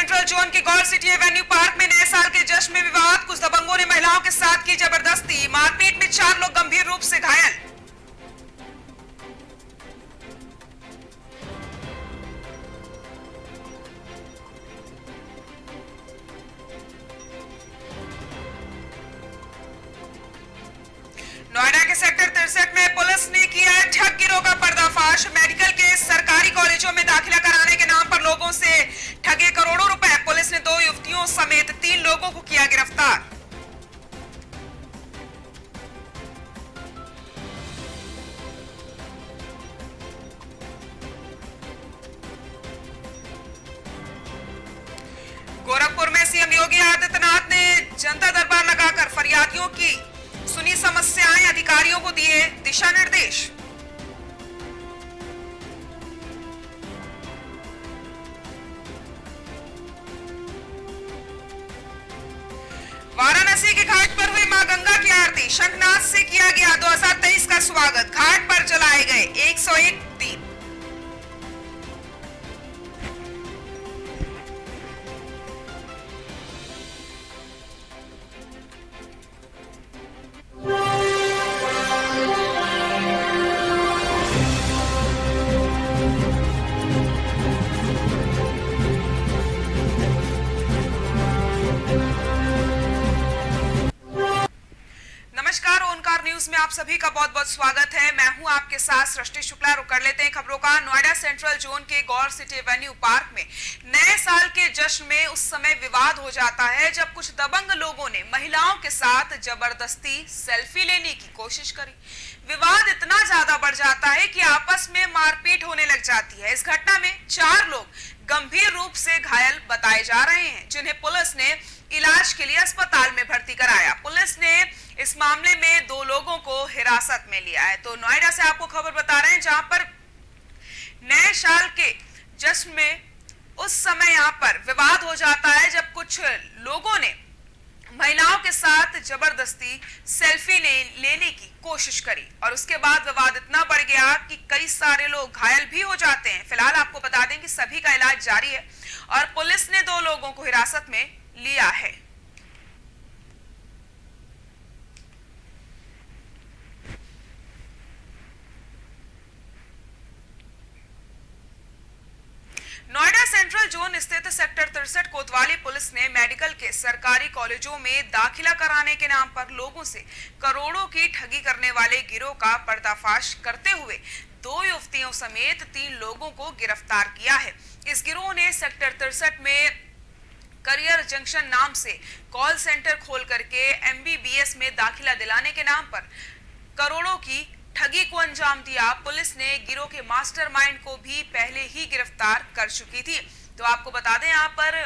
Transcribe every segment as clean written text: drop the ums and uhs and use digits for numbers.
Central zone के गौर city Avenue park में नए साल के जश्न में विवाद। कुछ दबंगों ने महिलाओं के साथ की जबरदस्ती। मारपीट में 4 लोग गंभीर रूप से घायल। नोएडा के सेक्टर 63 में पुलिस ने किया ठग गिरोह का पर्दाफाश। मेडिकल के सरकारी कॉलेजों में दाखिला कराने के नाम पर लोगों से ठगे करोड़ों रुपए। पुलिस ने 2 युवतियों समेत 3 लोगों को किया गिरफ्तार। गोरखपुर में सीएम योगी आदित्यनाथ ने जनता दरबार लगाकर फरियादियों की सुनी समस्याएं, अधिकारियों को दिए दिशा निर्देश। वाराणसी के घाट पर हुई मां गंगा की आरती। शंखनाद से किया गया 2023 का स्वागत। घाट पर जलाए गए 101 दीप। न्यूज में आप सभी का बहुत बहुत स्वागत है। मैं हूं आपके साथ सृष्टि शुक्ला। रुक कर लेते हैं खबरों का। नोएडा सेंट्रल जोन के गौर सिटी एवेन्यू पार्क में नए साल के जश्न में उस समय विवाद हो जाता है जब कुछ दबंग लोगों ने महिलाओं के साथ जबरदस्ती सेल्फी लेने की कोशिश करी। विवाद इतना ज्यादा बढ़ जाता है कि आपस में मारपीट होने लग जाती है। इस घटना में 4 लोग गंभीर रूप से घायल बताए जा रहे हैं, जिन्हें पुलिस ने इलाज के लिए अस्पताल में भर्ती कराया। पुलिस ने इस मामले में 2 लोगों को हिरासत में लिया है। तो नोएडा से आपको खबर बता रहे हैं, जहां पर नए साल के जश्न में उस समय यहां पर विवाद हो जाता है जब कुछ लोगों ने महिलाओं के साथ जबरदस्ती सेल्फी लेने की कोशिश करी और उसके बाद विवाद इतना बढ़ गया कि कई सारे लोग घायल भी हो जाते हैं। फिलहाल आपको बता दें कि सभी का इलाज जारी है और पुलिस ने 2 लोगों को हिरासत में लिया है। नोएडा सेंट्रल जोन स्थित सेक्टर 63 कोतवाली पुलिस ने मेडिकल के सरकारी कॉलेजों में दाखिला कराने के नाम पर लोगों से करोड़ों की ठगी करने वाले गिरोह का पर्दाफाश करते हुए 2 युवतियों समेत 3 लोगों को गिरफ्तार किया है। इस गिरोह ने सेक्टर 63 में करियर जंक्शन नाम से कॉल सेंटर खोल करके MBBS में दाखिला दिलाने के नाम पर करोड़ों की ठगी को अंजाम दिया। पुलिस ने गिरोह के मास्टरमाइंड को भी पहले ही गिरफ्तार कर चुकी थी। तो आपको बता दें, यहाँ पर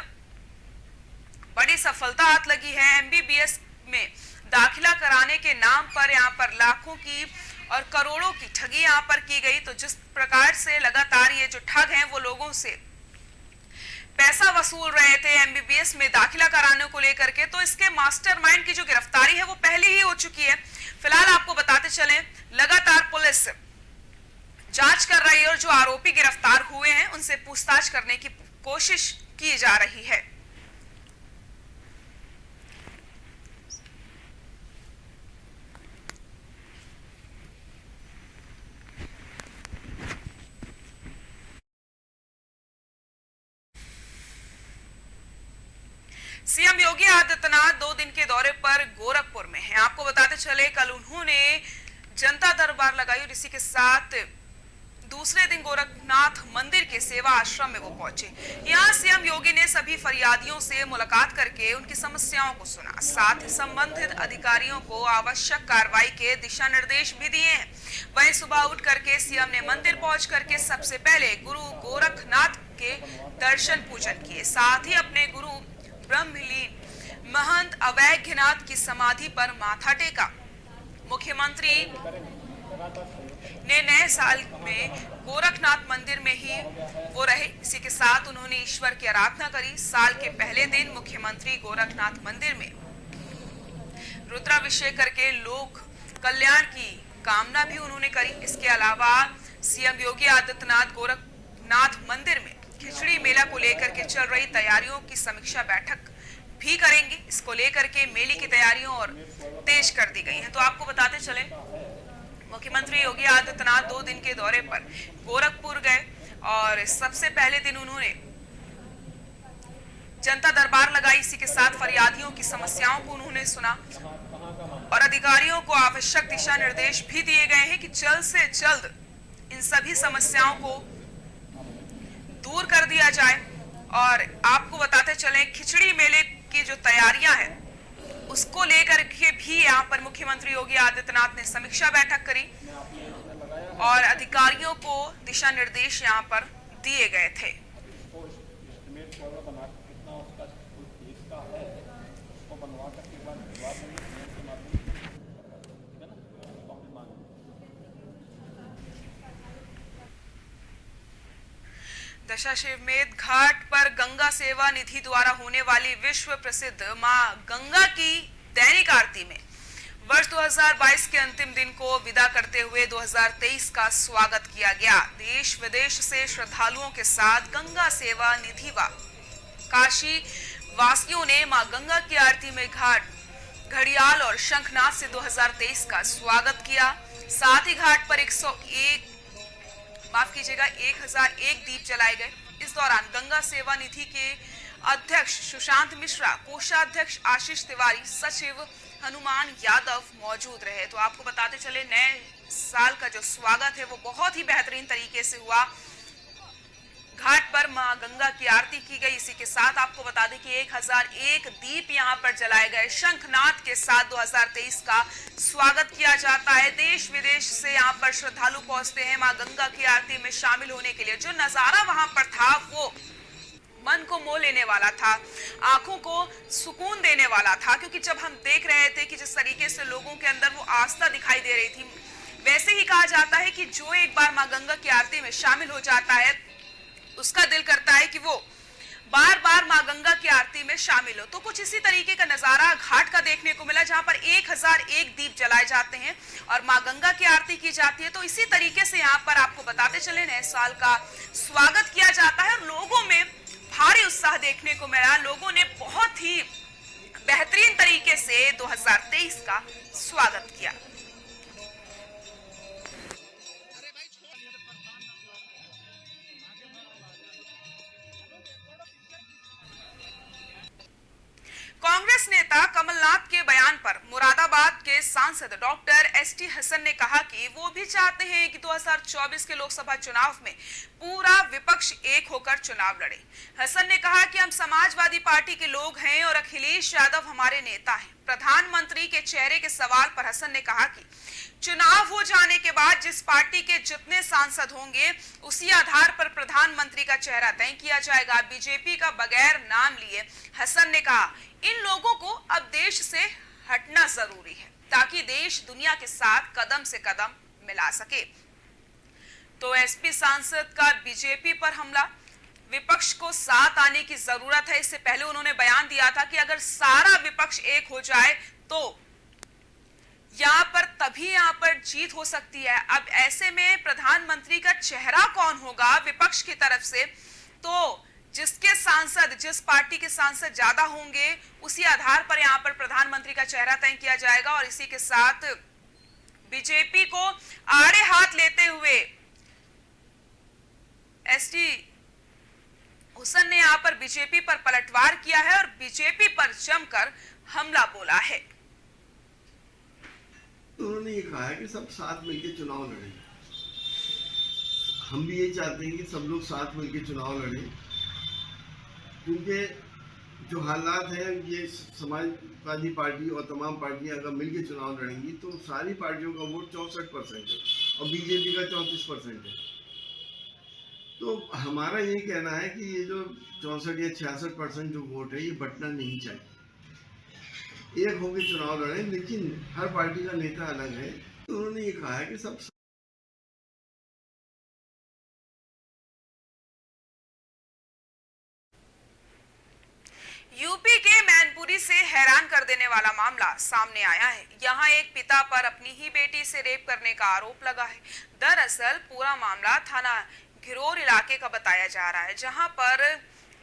बड़ी सफलता हाथ लगी है। MBBS में दाखिला कराने के नाम पर यहाँ पर लाखों की और करोड़ों की ठगी यहाँ पर की गई। तो जिस प्रकार से लगातार ये जो ठग हैं वो लोगों से पैसा वसूल रहे थे MBBS में दाखिला कराने को लेकर के, तो इसके मास्टरमाइंड की जो गिरफ्तारी है वो पहले ही हो चुकी है। फिलहाल आपको बताते चलें, लगातार पुलिस जांच कर रही है और जो आरोपी गिरफ्तार हुए हैं उनसे पूछताछ करने की कोशिश की जा रही है। सीएम योगी आदित्यनाथ 2 दिन के दौरे पर गोरखपुर में हैं। आपको बताते चले, कल उन्होंने जनता दरबार लगाई और इसी के साथ दूसरे दिन गोरखनाथ मंदिर के सेवा आश्रम में वो पहुंचे। यहाँ सीएम योगी ने सभी फरियादियों से मुलाकात करके उनकी समस्याओं को सुना, साथ ही संबंधित अधिकारियों को आवश्यक कार्रवाई के दिशा निर्देश भी दिए हैं। वहीं सुबह उठ करके सीएम ने मंदिर पहुंच करके सबसे पहले गुरु गोरखनाथ के दर्शन पूजन किए, साथ ही अपने गुरु ब्रह्मलीन महंत अवैधनाथ की समाधि पर माथा टेका। मुख्यमंत्री ने नए साल में गोरखनाथ मंदिर में ही वो रहे। इसी के साथ उन्होंने ईश्वर की आराधना करी। साल के पहले दिन मुख्यमंत्री गोरखनाथ मंदिर में रुद्राभिषेक करके लोक कल्याण की कामना भी उन्होंने करी। इसके अलावा सीएम योगी आदित्यनाथ गोरखनाथ मंदिर में खिचड़ी मेला को लेकर के चल रही तैयारियों की समीक्षा बैठक भी करेंगे। इसको लेकर के मेले की तैयारियों और तेज कर दी गई है। तो आपको बताते चले, मुख्यमंत्री योगी आदित्यनाथ 2 दिन के दौरे पर गोरखपुर गए और सबसे पहले दिन उन्होंने जनता दरबार लगाई। इसी के साथ फरियादियों की समस्याओं को उन्होंने सुना और अधिकारियों को आवश्यक दिशा निर्देश भी दिए गए हैं कि जल्द से जल्द इन सभी समस्याओं को दूर कर दिया जाए। और आपको बताते चलें, खिचड़ी मेले की जो तैयारियां हैं उसको लेकर के भी यहाँ पर मुख्यमंत्री योगी आदित्यनाथ ने समीक्षा बैठक करी और अधिकारियों को दिशा निर्देश यहाँ पर दिए गए थे। दशाश्वमेध घाट पर गंगा सेवा निधि द्वारा होने वाली विश्व प्रसिद्ध मां गंगा की दैनिक आरती में वर्ष 2022 के अंतिम दिन को विदा करते हुए 2023 का स्वागत किया गया। देश विदेश से श्रद्धालुओं के साथ गंगा सेवा निधि व काशी वासियों ने मां गंगा की आरती में घाट, घड़ियाल और शंखनाद से 2023 का स्वागत किया। साथ ही घाट पर 1001 दीप जलाए गए। इस दौरान गंगा सेवा निधि के अध्यक्ष सुशांत मिश्रा, कोषाध्यक्ष आशीष तिवारी, सचिव हनुमान यादव मौजूद रहे। तो आपको बताते चले, नए साल का जो स्वागत है वो बहुत ही बेहतरीन तरीके से हुआ। घाट पर मां गंगा की आरती की गई। इसी के साथ आपको बता दें कि 1001 दीप यहां पर जलाए गए। शंखनाद के साथ 2023 का स्वागत किया जाता है। देश विदेश से यहां पर श्रद्धालु पहुंचते हैं मां गंगा की आरती में शामिल होने के लिए। जो नजारा वहां पर था वो मन को मोह लेने वाला था, आंखों को सुकून देने वाला था, क्योंकि जब हम देख रहे थे कि जिस तरीके से लोगों के अंदर वो आस्था दिखाई दे रही थी, वैसे ही कहा जाता है कि जो एक बार मां गंगा की आरती में शामिल हो जाता है उसका दिल करता है कि वो बार बार मां गंगा की आरती में शामिल हो। तो कुछ इसी तरीके का नजारा घाट का देखने को मिला, जहां पर 1001 दीप जलाए जाते हैं और मां गंगा की आरती की जाती है। तो इसी तरीके से यहाँ पर आपको बताते चले, नए साल का स्वागत किया जाता है और लोगों में भारी उत्साह देखने को मिला। लोगों ने बहुत ही बेहतरीन तरीके से 2023 का स्वागत किया। कांग्रेस नेता कमलनाथ के बयान पर मुरादाबाद के सांसद डॉक्टर एसटी हसन ने कहा कि वो भी चाहते हैं कि 2024 के लोकसभा चुनाव में पूरा विपक्ष एक होकर चुनाव लड़े। हसन ने कहा कि हम समाजवादी पार्टी के लोग हैं और अखिलेश यादव हमारे नेता हैं। प्रधानमंत्री के चेहरे के सवाल पर हसन ने कहा कि चुनाव हो जाने के बाद जिस पार्टी के जितने सांसद होंगे उसी आधार पर प्रधानमंत्री का चेहरा तय किया जाएगा। बीजेपी का बगैर नाम लिए हसन ने कहा, इन लोगों को अब देश से हटना जरूरी है ताकि देश दुनिया के साथ कदम से कदम मिला सके। तो एसपी सांसद का बीजेपी पर हमला, विपक्ष को साथ आने की जरूरत है। इससे पहले उन्होंने बयान दिया था कि अगर सारा विपक्ष एक हो जाए तो यहाँ पर जीत हो सकती है। अब ऐसे में प्रधानमंत्री का चेहरा कौन होगा विपक्ष की तरफ से, तो जिसके सांसद, जिस पार्टी के सांसद ज्यादा होंगे उसी आधार पर यहाँ पर प्रधानमंत्री का चेहरा तय किया जाएगा। और इसी के साथ बीजेपी को आड़े हाथ लेते हुए एसटी हुसैन ने यहाँ पर बीजेपी पर पलटवार किया है और बीजेपी पर जमकर हमला बोला है। उन्होंने ये कहा है कि सब साथ मिलकर चुनाव लड़ें। हम भी ये चाहते हैं कि सब लोग साथ मिलकर चुनाव लड़ें, क्योंकि जो हालात हैं, ये समाजवादी पार्टी और तमाम पार्टियां अगर मिलकर चुनाव लड़ेंगी तो सारी पार्टियों का वोट 64% है और बीजेपी का 34% है। तो हमारा ये कहना है कि ये जो 64 या 66% जो वोट है ये बंटना नहीं चाहिए। एक होकर चुनाव लड़े, लेकिन हर पार्टी का नेता अलग है। तो उन्होंने ये कहा है कि सब यूपी के मैनपुरी से हैरान कर देने वाला मामला सामने आया है। यहाँ एक पिता पर अपनी ही बेटी से रेप करने का आरोप लगा है। दरअसल पूरा मामला थाना घिरोर इलाके का बताया जा रहा है, जहां पर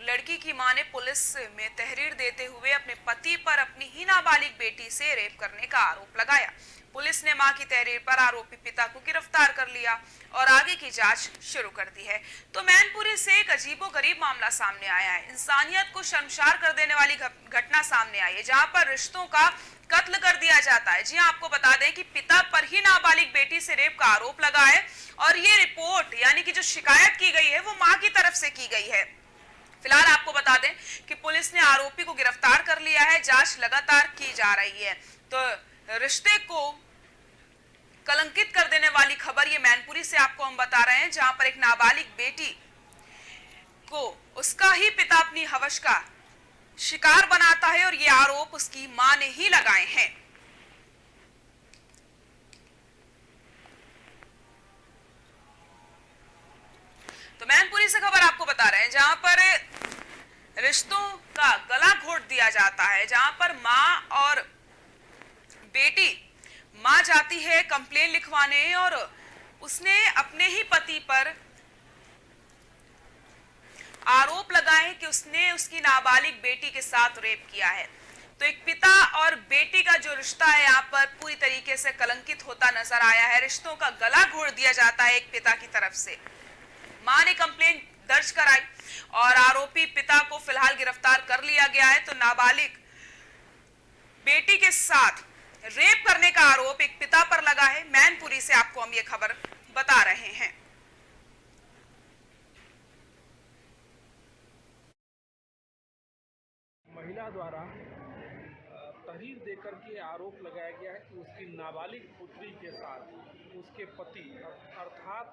लड़की की मां ने पुलिस में तहरीर देते हुए अपने पति पर अपनी ही नाबालिग बेटी से रेप करने का आरोप लगाया। पुलिस ने मां की तहरीर पर आरोपी पिता को गिरफ्तार कर लिया और आगे की जांच शुरू कर दी है। तो मैनपुरी से एक अजीबोगरीब मामला सामने आया है। इंसानियत को शर्मसार कर देने वाली घटना सामने आई है, जहां पर रिश्तों का कत्ल कर दिया जाता है। जी आपको बता दें कि पिता पर ही नाबालिग बेटी से रेप का आरोप लगा है और ये रिपोर्ट यानी कि जो शिकायत की गई है वो मां की तरफ से की गई है। फिलहाल आपको बता दें कि पुलिस ने आरोपी को गिरफ्तार कर लिया है, जांच लगातार की जा रही है। तो रिश्ते को कलंकित कर देने वाली खबर ये मैनपुरी से आपको हम बता रहे हैं, जहां पर एक नाबालिग बेटी को उसका ही पिता अपनी हवस का शिकार बनाता है और ये आरोप उसकी मां ने ही लगाए हैं। तो मैनपुरी से खबर आपको बता रहे हैं, जहां पर रिश्तों का गला घोट दिया जाता है, जहां पर मां और बेटी, मां जाती है कंप्लेन लिखवाने और उसने अपने ही पति पर आरोप लगाए कि उसने उसकी नाबालिग बेटी के साथ रेप किया है। तो एक पिता और बेटी का जो रिश्ता है यहाँ पर पूरी तरीके से कलंकित होता नजर आया है। रिश्तों का गला घोट दिया जाता है एक पिता की तरफ से। मां ने कंप्लेन दर्ज कराई और आरोपी पिता को फिलहाल गिरफ्तार कर लिया गया है। तो नाबालिग बेटी के साथ रेप करने का आरोप एक पिता पर लगा है। मैनपुरी से आपको हम ये खबर बता रहे हैं। महिला द्वारा तहरीर देकर के आरोप लगाया गया है कि उसकी नाबालिग पुत्री के साथ उसके पति अर्थात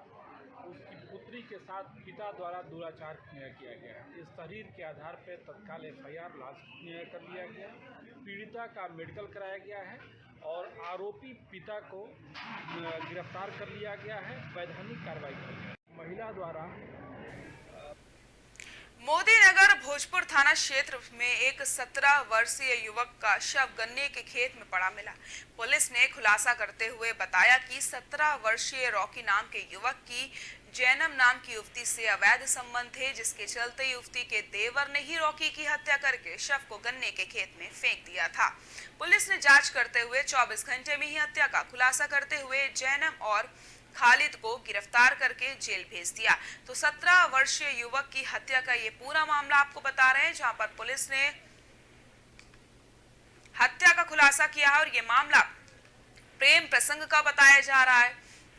उसकी पुत्री के साथ पिता द्वारा दुराचार किया गया है। इस तहरीर के आधार पर तत्काल FIR लॉन्च कर लिया गया, पीड़िता का मेडिकल कराया गया है और आरोपी पिता को गिरफ्तार कर लिया गया है, वैधानिक कार्रवाई की गई है। महिला द्वारा मोदी नगर भोजपुर थाना क्षेत्र में एक 17 वर्षीय युवक का शव गन्ने के खेत में पड़ा मिला। पुलिस ने खुलासा करते हुए बताया कि 17 वर्षीय रॉकी नाम के युवक की जैनम नाम की युवती से अवैध संबंध थे, जिसके चलते युवती के देवर ने ही रॉकी की हत्या करके शव को गन्ने के खेत में फेंक दिया था। पुलिस ने जांच करते हुए 24 घंटे में ही हत्या का खुलासा करते हुए जैनम और खालिद को गिरफ्तार करके जेल भेज दिया। तो 17 वर्षीय युवक की हत्या का ये पूरा मामला आपको बता रहे हैं, जहां पर पुलिस ने हत्या का खुलासा किया है और ये मामला प्रेम प्रसंग का बताया जा रहा है।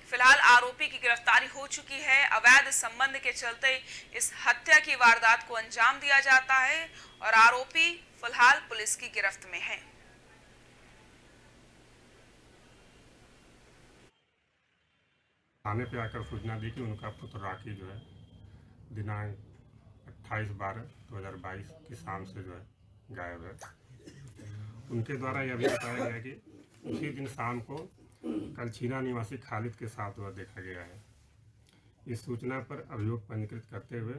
फिलहाल आरोपी की गिरफ्तारी हो चुकी है। अवैध संबंध के चलते इस हत्या की वारदात को अंजाम दिया जाता है और आरोपी फिलहाल पुलिस की गिरफ्त में है। थाने पे आकर सूचना दी कि उनका पुत्र राखी जो है दिनांक 28/12/2022 की शाम से जो है गायब है। उनके द्वारा यह भी बताया गया कि उसी दिन शाम को कलछीना निवासी खालिद के साथ वह देखा गया है। इस सूचना पर अभियोग पंजीकृत करते हुए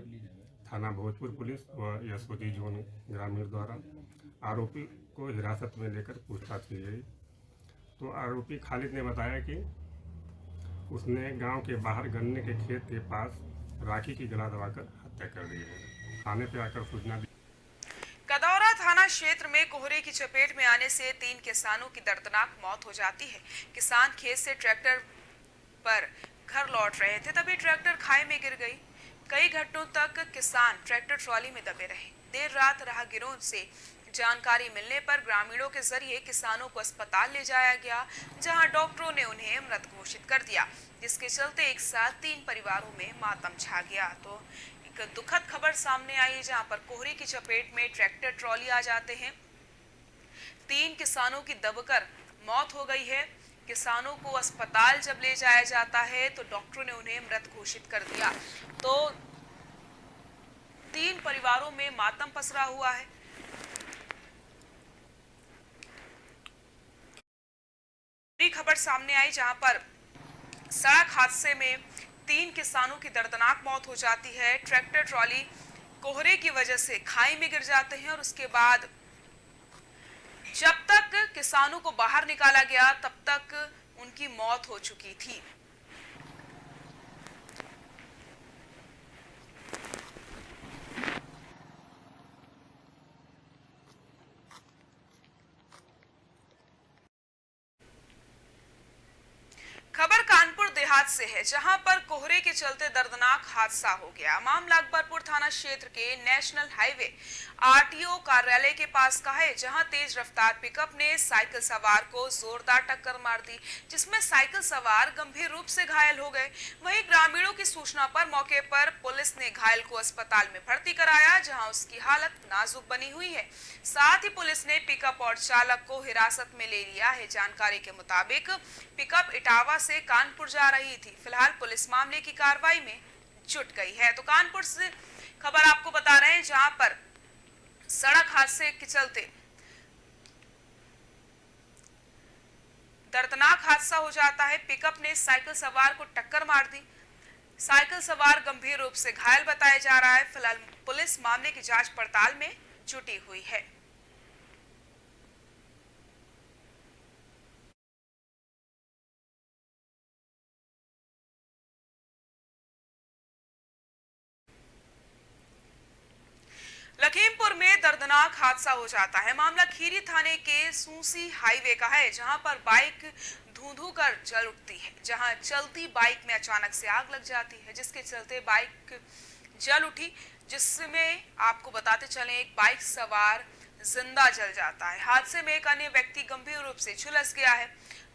थाना भोजपुर पुलिस व यशोदी जोन ग्रामीण द्वारा आरोपी को हिरासत में लेकर पूछताछ की गई। तो आरोपी खालिद ने बताया कि उसने गांव के बाहर गन्ने के खेत के पास राखी की गला दबाकर हत्या कर दी है। थाने पे आकर सूचना दी। कदौरा थाना क्षेत्र में कोहरे की चपेट में आने से 3 किसानों की दर्दनाक मौत हो जाती है। किसान खेत से ट्रैक्टर पर घर लौट रहे थे, तभी ट्रैक्टर खाई में गिर गई। कई घंटों तक किसान ट्रैक्टर ट्रॉली में दबे रहे। देर रात राहगीरों से जानकारी मिलने पर ग्रामीणों के जरिए किसानों को अस्पताल ले जाया गया, जहां डॉक्टरों ने उन्हें मृत घोषित कर दिया, जिसके चलते एक साथ 3 परिवारों में मातम छा गया। तो एक दुखद खबर सामने आई, जहां पर कोहरे की चपेट में ट्रैक्टर ट्रॉली आ जाते हैं। 3 किसानों की दबकर मौत हो गई है। किसानों को अस्पताल जब ले जाया जाता है तो डॉक्टरों ने उन्हें मृत घोषित कर दिया। तो 3 परिवारों में मातम पसरा हुआ है। खबर सामने आई, जहां पर सड़क हादसे में 3 किसानों की दर्दनाक मौत हो जाती है। ट्रैक्टर ट्रॉली कोहरे की वजह से खाई में गिर जाते हैं और उसके बाद जब तक किसानों को बाहर निकाला गया तब तक उनकी मौत हो चुकी थी। इलाहाबाद से है, जहां पर कोहरे के चलते दर्दनाक हादसा हो गया। मामला अकबरपुर थाना क्षेत्र के नेशनल हाईवे आरटीओ कार्यालय के पास का है, जहां तेज रफ्तार पिकअप ने साइकिल सवार को जोरदार टक्कर मार दी, जिसमें साइकिल सवार गंभीर रूप से घायल हो गए। वहीं ग्रामीणों की सूचना पर मौके पर पुलिस ने घायल को अस्पताल में भर्ती कराया, जहां उसकी हालत नाजुक बनी हुई है। साथ ही पुलिस ने पिकअप और चालक को हिरासत में ले लिया है। जानकारी के मुताबिक पिकअप इटावा से कानपुर जा रही थी। फिलहाल पुलिस मामले की कार्रवाई में जुट गई है। तो कानपुर से खबर आपको बता रहे हैं, जहां पर सड़क हादसे के चलते दर्दनाक हादसा हो जाता है। पिकअप ने साइकिल सवार को टक्कर मार दी। साइकिल सवार गंभीर रूप से घायल बताया जा रहा है। फिलहाल पुलिस मामले की जांच पड़ताल में जुटी हुई है। लखीमपुर में दर्दनाक हादसा हो जाता है। मामला खीरी थाने के सूसी हाईवे का है, जहां पर बाइक धू-धू कर जल उठती है। जहां चलती बाइक में अचानक से आग लग जाती है, जिसके चलते बाइक जल उठी, जिसमें आपको बताते चलें एक बाइक सवार जिंदा जल जाता है। हादसे में एक अन्य व्यक्ति गंभीर रूप से झुलस गया है।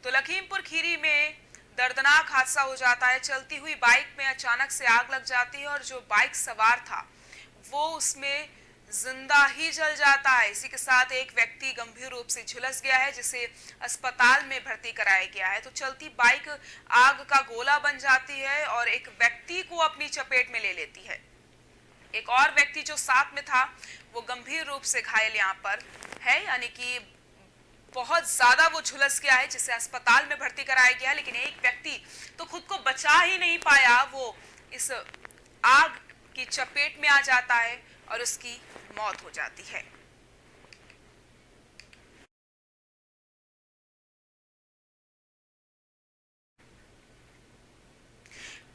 तो लखीमपुर खीरी में दर्दनाक हादसा हो जाता है। चलती हुई बाइक में अचानक से आग लग जाती है और जो बाइक सवार था वो उसमें जिंदा ही जल जाता है। इसी के साथ एक व्यक्ति गंभीर रूप से झुलस गया है, जिसे अस्पताल में भर्ती कराया गया है। तो चलती बाइक आग का गोला बन जाती है और एक व्यक्ति को अपनी चपेट में ले लेती है। एक और व्यक्ति जो साथ में था वो गंभीर रूप से घायल यहाँ पर है, यानी कि बहुत ज्यादा वो झुलस गया है, जिसे अस्पताल में भर्ती कराया गया है। लेकिन एक व्यक्ति तो खुद को बचा ही नहीं पाया, वो इस आग की चपेट में आ जाता है और उसकी मौत हो जाती है।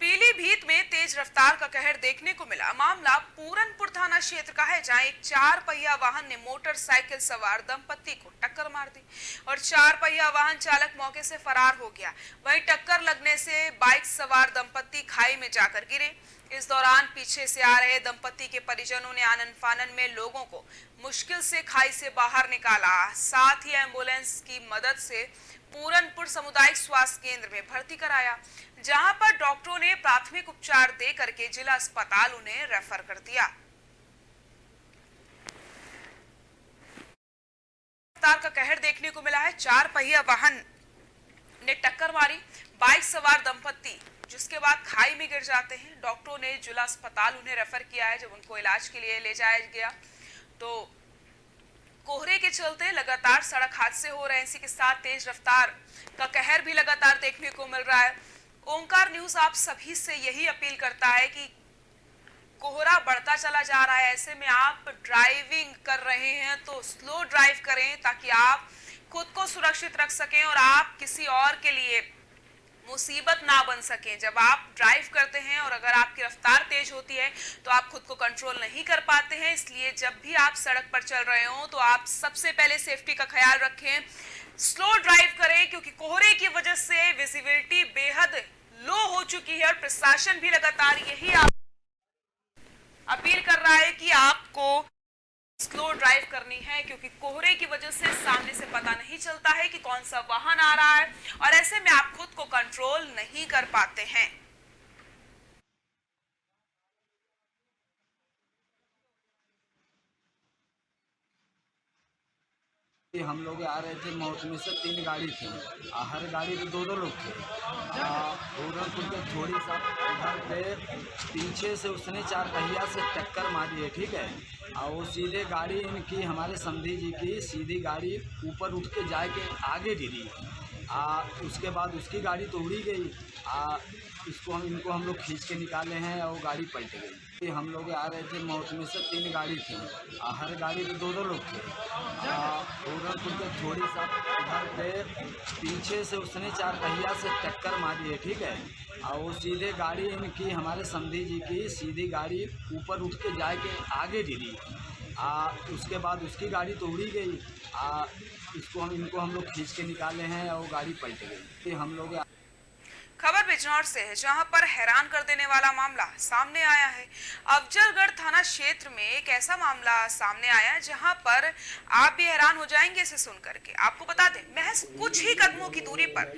पीलीभीत में तेज रफ्तार का कहर देखने को मिला। मामला पूरनपुर थाना क्षेत्र का है, जहां एक 4 पहिया वाहन ने मोटरसाइकिल सवार दंपत्ति को टक्कर मार दी और 4 पहिया वाहन चालक मौके से फरार हो गया। वहीं टक्कर लगने से बाइक सवार दंपत्ति खाई में जाकर गिरे। इस दौरान पीछे से आ रहे दंपत्ति के परिजनों ने आनन फानन में लोगों को मुश्किल से खाई से बाहर निकाला। साथ ही एम्बुलेंस की मदद से पूरनपुर सामुदायिक स्वास्थ्य केंद्र में भर्ती कराया, जहां पर डॉक्टरों ने प्राथमिक उपचार दे करके जिला अस्पताल उन्हें रेफर कर दिया। रफ्तार का कहर देखने को मिला है। 4 पहिया वाहन ने टक्कर मारी बाइक सवार दंपत्ति, जिसके बाद खाई में गिर जाते हैं। डॉक्टरों ने जिला अस्पताल उन्हें रेफर किया है। जब उनको इलाज के लिए ले जाया गया तो कोहरे के चलते लगातार सड़क हादसे हो रहे हैं। इसी के साथ तेज रफ्तार का कहर भी लगातार देखने को मिल रहा है। ओंकार न्यूज आप सभी से यही अपील करता है कि कोहरा बढ़ता चला जा रहा है, ऐसे में आप ड्राइविंग कर रहे हैं तो स्लो ड्राइव करें, ताकि आप खुद को सुरक्षित रख सकें और आप किसी और के लिए मुसीबत ना बन सके। जब आप ड्राइव करते हैं और अगर आपकी रफ्तार तेज होती है तो आप खुद को कंट्रोल नहीं कर पाते हैं। इसलिए जब भी आप सड़क पर चल रहे हो तो आप सबसे पहले सेफ्टी का ख्याल रखें, स्लो ड्राइव करें, क्योंकि कोहरे की वजह से विजिबिलिटी बेहद लो हो चुकी है और प्रशासन भी लगातार यही अपील कर रहा है कि आपको स्लो ड्राइव करनी है, क्योंकि कोहरे की वजह से सामने से पता नहीं चलता है कि कौन सा वाहन आ रहा है और ऐसे में आप खुद को कंट्रोल नहीं कर पाते हैं। हम लोग आ रहे थे मौसमी से 3 गाड़ी थी, हर गाड़ी में 2-2 लोग थे। पूरनपुर के थोड़ी सा उधर पे पीछे से उसने 4 पहिया से टक्कर मारी है, ठीक है। और वो सीधे गाड़ी इनकी हमारे समधी जी की सीधी गाड़ी ऊपर उठ के जाके आगे गिरी। उसके बाद उसकी गाड़ी तो उड़ी गई। इनको हम लोग खींच के निकाले हैं और गाड़ी पलट गई। हम लोग आ रहे थे मौसमी से 3 गाड़ी थी, हर गाड़ी में 2-2 लोग थे। पूरनपुर के थोड़ी सा उधर पे पीछे से उसने 4 पहिया से टक्कर मारी है, ठीक है। और वो सीधे गाड़ी इनकी हमारे समधी जी की सीधी गाड़ी ऊपर उठ के जाके आगे गिरी। उसके बाद उसकी गाड़ी तो उड़ी गई। इनको हम लोग खींच के निकाले हैं और गाड़ी पलट गई। हम लोग खबर बिजनौर से है, जहां पर हैरान कर देने वाला मामला सामने आया है। अफजलगढ़ थाना क्षेत्र में एक ऐसा मामला सामने आया जहां पर आप भी हैरान हो जाएंगे इसे सुन करके। आपको बता दें, महज कुछ ही कदमों की दूरी पर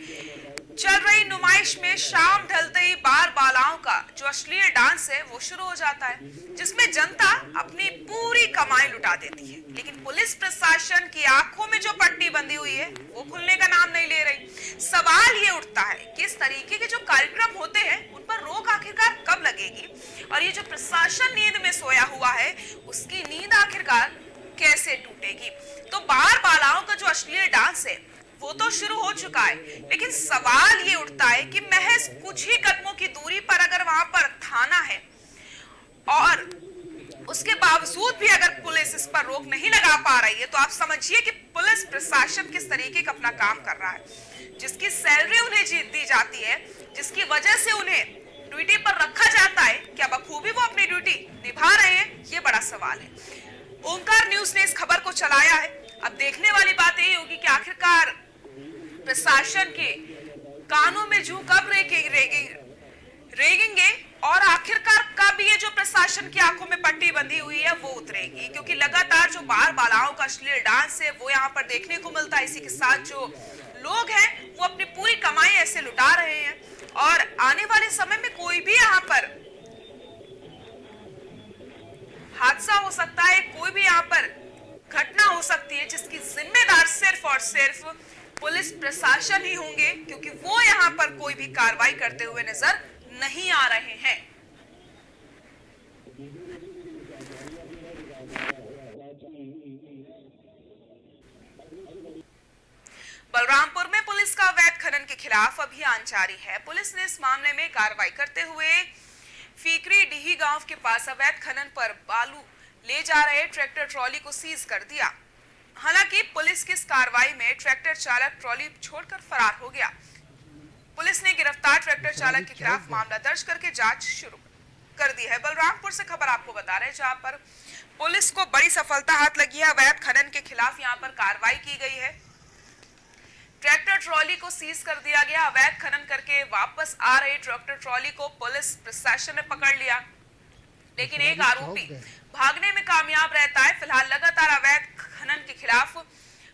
चल रही नुमाइश में शाम ढलते ही बार बालाओं का जो अश्लील डांस है वो शुरू हो जाता है, जिसमें जनता अपनी पूरी कमाई लुटा देती है। लेकिन पुलिस प्रशासन की आंखों में जो पट्टी बंधी हुई है वो खुलने का नाम नहीं ले रही। सवाल ये उठता है कि इस तरीके के जो कार्यक्रम होते हैं उन पर रोक आखिरकार कब लगेगी, और ये जो प्रशासन नींद में सोया हुआ है उसकी नींद आखिरकार कैसे टूटेगी। तो बार बालाओं का जो अश्लील डांस है वो तो शुरू हो चुका है, लेकिन सवाल ये उठता है कि महज कुछ ही कदमों की दूरी पर अगर वहां पर थाना है और उसके बावजूद भी अगर पुलिस इस पर रोक नहीं लगा पा रही है, तो आप समझिए कि पुलिस प्रशासन किस तरीके का अपना काम कर रहा है। जिसकी सैलरी उन्हें दी जाती है, जिसकी वजह से उन्हें ड्यूटी पर रखा जाता है, क्या बखूबी वो अपनी ड्यूटी निभा रहे हैं, ये बड़ा सवाल है। ओंकार न्यूज ने इस खबर को चलाया है। अब देखने वाली बात यही होगी कि आखिरकार प्रशासन के कानों में जू कब रेंगेंगे और आखिरकार कब ये जो प्रशासन की आंखों में पट्टी बंधी हुई है वो उतरेगी, क्योंकि लगातार जो बार बालाओं का अश्लील डांस है वो यहाँ पर देखने को मिलता है। इसी के साथ जो लोग हैं वो अपनी पूरी कमाई ऐसे लुटा रहे हैं, और आने वाले समय में कोई भी यहाँ पर हादसा हो सकता है, कोई भी यहाँ पर घटना हो सकती है जिसकी जिम्मेदार सिर्फ और सिर्फ पुलिस प्रशासन ही होंगे, क्योंकि वो यहाँ पर कोई भी कार्रवाई करते हुए नजर नहीं आ रहे हैं। बलरामपुर में पुलिस का अवैध खनन के खिलाफ अभियान जारी है। पुलिस ने इस मामले में कार्रवाई करते हुए फीकरी डीही गांव के पास अवैध खनन पर बालू ले जा रहे ट्रैक्टर ट्रॉली को सीज कर दिया। हालांकि पुलिस की इस कार्रवाई में ट्रैक्टर चालक ट्रॉली छोड़कर फरार हो गया। पुलिस ने गिरफ्तार ट्रैक्टर चालक के खिलाफ मामला दर्ज करके जांच शुरू कर दी है। बलरामपुर से खबर आपको बता रहे हैं, जहां पर पुलिस को बड़ी सफलता हाथ लगी है। अवैध खनन के खिलाफ यहां पर कार्रवाई की गई है। ट्रैक्टर ट्रॉली को सीज कर दिया गया। अवैध खनन करके वापस आ रहे ट्रैक्टर ट्रॉली को पुलिस प्रशासन ने पकड़ लिया, लेकिन एक आरोपी भागने में कामयाब रहता है। फिलहाल लगातार अवैध खनन के खिलाफ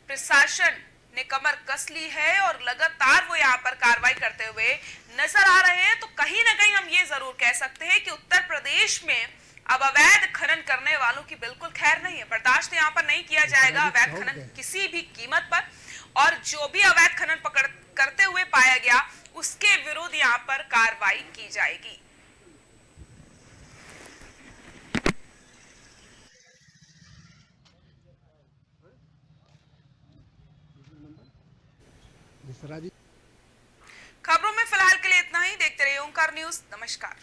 प्रशासन ने कमर कस ली है और लगातार वो यहाँ पर कार्रवाई करते हुए नजर आ रहे हैं। तो कहीं ना कहीं हम ये जरूर कह सकते हैं कि उत्तर प्रदेश में अब अवैध खनन करने वालों की बिल्कुल खैर नहीं है। बर्दाश्त यहाँ पर नहीं किया जाएगा अवैध खनन किसी भी कीमत पर, और जो भी अवैध खनन करते हुए पाया गया उसके विरुद्ध यहाँ पर कार्रवाई की जाएगी। खबरों में फिलहाल के लिए इतना ही। देखते रहिए ओंकार न्यूज। नमस्कार।